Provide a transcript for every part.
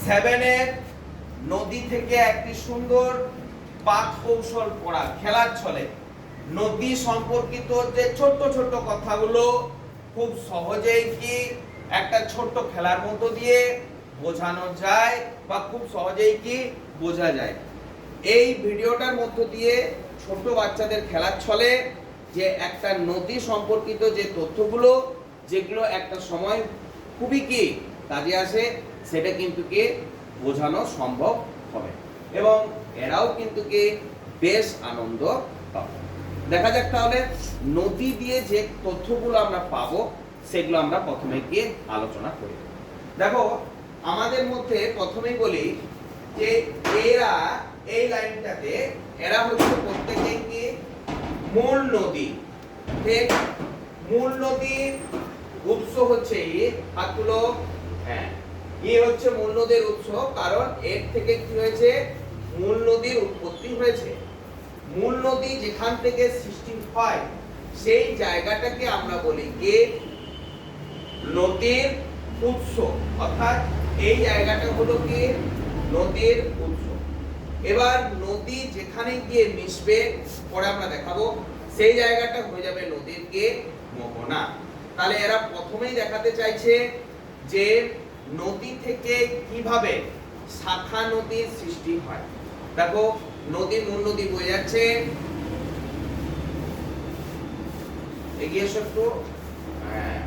সেভেনের নদী থেকে একটি সুন্দর পাঠ কৌশল পড়া খেলার ছলে নদী সম্পর্কিত যে ছোট্ট ছোট্ট কথাগুলো খুব সহজেই কি একটা ছোট্ট খেলার মধ্য দিয়ে বোঝানো যায় বা খুব সহজেই কি বোঝা যায়। এই ভিডিওটার মধ্য দিয়ে ছোট বাচ্চাদের খেলার ছলে যে একটা নদী সম্পর্কিত যে তথ্যগুলো যেগুলো একটা সময় খুবই কি কাজে আসে সেটা কিন্তু কি বোঝানো সম্ভব হবে এবং এরাও কিন্তু কি বেশ আনন্দ পাবে। দেখা যাক তাহলে নদী দিয়ে যে তথ্যগুলো আমরা পাবো সেগুলো আমরা প্রথমে গিয়ে আলোচনা করি। দেখো আমাদের মধ্যে প্রথমেই বলি যে এরা এই লাইনটাতে এরা হচ্ছে প্রত্যেকেই কি মূল নদী। ঠিক, মূল নদীর উৎস হচ্ছে হাতগুলো, হ্যাঁ হচ্ছে মূল নদীর উৎস, কারণ এর থেকে কি হয়েছে মূল নদীর উৎপত্তি হয়েছে। মূল নদী যেখান থেকে সৃষ্টি হয় সেই জায়গাটাকে আমরা বলি কি নদীর উৎস, অর্থাৎ এই জায়গাটা হলো কি নদীর উৎস। এবার নদী যেখানে গিয়ে মিশবে পরে আমরা দেখাবো সেই জায়গাটা হয়ে যাবে নদীর কি মোহনা। তাহলে এরা প্রথমেই দেখাতে চাইছে যে নদী থেকে কিভাবে শাখা নদীর সৃষ্টি হয়। দেখো নদী মূল নদী বয়ে যাচ্ছে, এগিয়ে এসো একটু। হ্যাঁ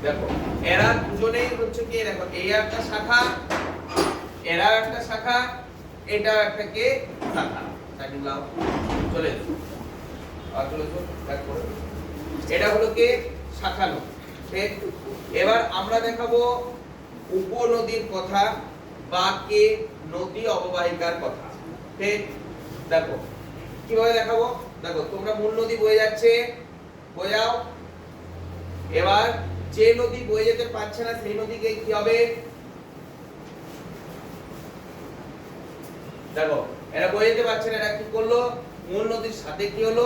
দেখো এরা দুজনেই হচ্ছে কি দেখো এই একটা শাখা, এরা একটা শাখা, এটা একটা কে শাখা। সাইডিং লাও চলে এসো আর চলে এসো ব্যাক করে। এটা হলো কি শাখা নদী। ঠিক, এবার আমরা দেখাবো উপনদীর কথা বা কে নদী অববাহিকার কথা। ঠিক, দেখো কিভাবে দেখাবো। দেখো তোমরা মূল নদী বয়ে যাচ্ছে, বয়ে যাও। এবার যে নদী বয়ে যেতে পারছে না সেই নদীকে কি হবে, দেখো এরা বয়ে যেতে পারছে না, এরা কি করলো মূল নদীর সাথে কি হলো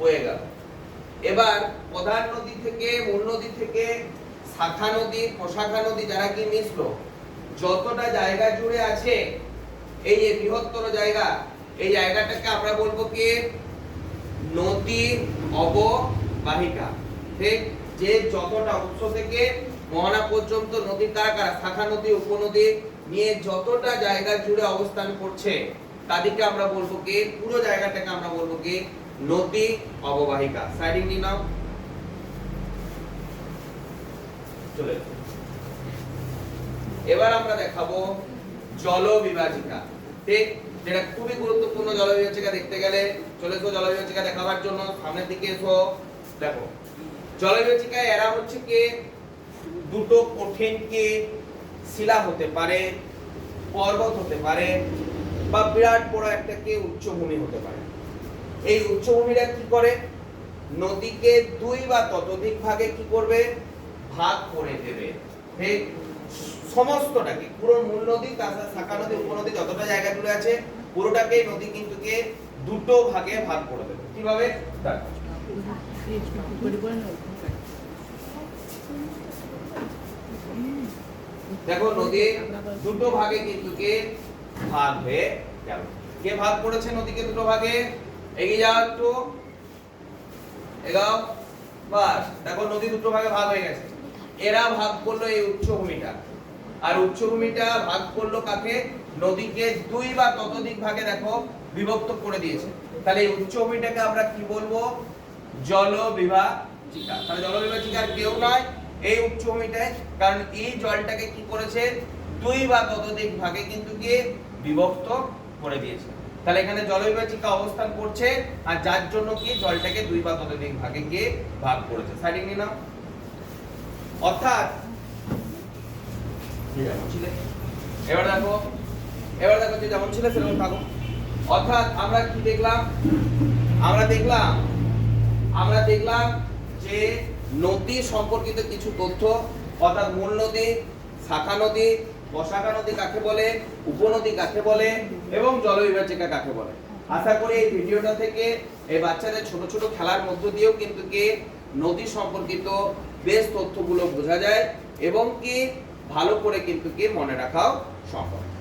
বয়ে গেল। এবার প্রধান নদী থেকে মূল নদী থেকে শাখা নদী প্রশাখা নদী যারা কি মিশলো যতটা জায়গা জুড়ে আছে এই যে বৃহত্তর জায়গা, এই জায়গাটাকে আমরা বলবো কি নদী অববাহিকা। ঠিক, যে যতটা উৎস থেকে মোহনা পর্যন্ত নদীর কারা কারা শাখা নদী উপনদী নিয়ে যতটা জায়গা জুড়ে অবস্থান করছে তাদেরকে আমরা বলবো কি পুরো জায়গাটাকে আমরা বলবো কি নদী অববাহিকা। সাইডিং নিয়ে নাও, চলে। এবার আমরা দেখাবো জল বিভাজিকা। ঠিক, যেটা খুবই গুরুত্বপূর্ণ জল বিভাজিকা দেখতে গেলে চলে এসো জল বিভাজিকা দেখাবার জন্য সামনের দিকে এসো। দেখো জল বিভাজিকায় এরা হচ্ছে কি দুটো কঠিন কি শিলা হতে পারে, পর্বত হতে পারে বা বিরাট বড় একটা কি উচ্চভূমি হতে পারে। এই উচ্চভূমিটা কি করে নদীকে দুই বা ততোধিক ভাগে কি করবে ভাগ করে দেবে। ঠিক, সমস্তটাকে পুরো মূল নদী তাছাড়া শাখা নদী উপনদী যতটা জায়গা জুড়ে আছে পুরোটাকে নদী কিন্তু কে দুটো ভাগে ভাগ করে দেবে। কিভাবে দেখো নদী দুটো ভাগে কিন্তু কে ভাগ হয়ে গেল। কে ভাগ করেছে নদীকে দুটো ভাগে, এগিয়ে যাও একটু, এগাও, বাস। দেখো নদী দুটো ভাগে ভাগ হয়ে গেছে। এরা ভাগ করলো এই উচ্চভূমিটা, আর উচ্চভূমিটা ভাগ করলো কাকে নদীকে দুই বা ততোধিক ভাগে দেখো বিভক্ত করে দিয়েছে। তাহলে এই উচ্চভূমিটাকে আমরা কি বলবো জল বিভাজিকা। তাহলে জল বিভাজিকার কেউ নয় এই উচ্চভূমিটায়, কারণ এই জলটাকে কি করেছে দুই বা ততোধিক ভাগে কিন্তু কি বিভক্ত করে দিয়েছে। তাহলে এখানে জল বিভাজিকা অবস্থান করছে আর যার জন্য কি জলটাকে দুই বা ততোধিক ভাগে গিয়ে ভাগ করেছে। সাইডিং নিয়ে নাও। অর্থাৎ এবার দেখো যে যেমন ছিল সেরকম থাকো। অর্থাৎ আমরা কি দেখলাম, আমরা দেখলাম যে নদী সম্পর্কিত কিছু তথ্য, অর্থাৎ মূল নদী, শাখা নদী, প্রশাখা নদী কাকে বলে, উপনদী কাকে বলে এবং জল বিভাজিকা কাকে বলে। আশা করি এই ভিডিওটা থেকে এই বাচ্চাদের ছোট ছোট খেলার মধ্য দিয়েও কিন্তু কি নদী সম্পর্কিত বেশ তথ্যগুলো বোঝা যায় এবং কি ভালো করে কিন্তু কি মনে রাখাও সম্ভব।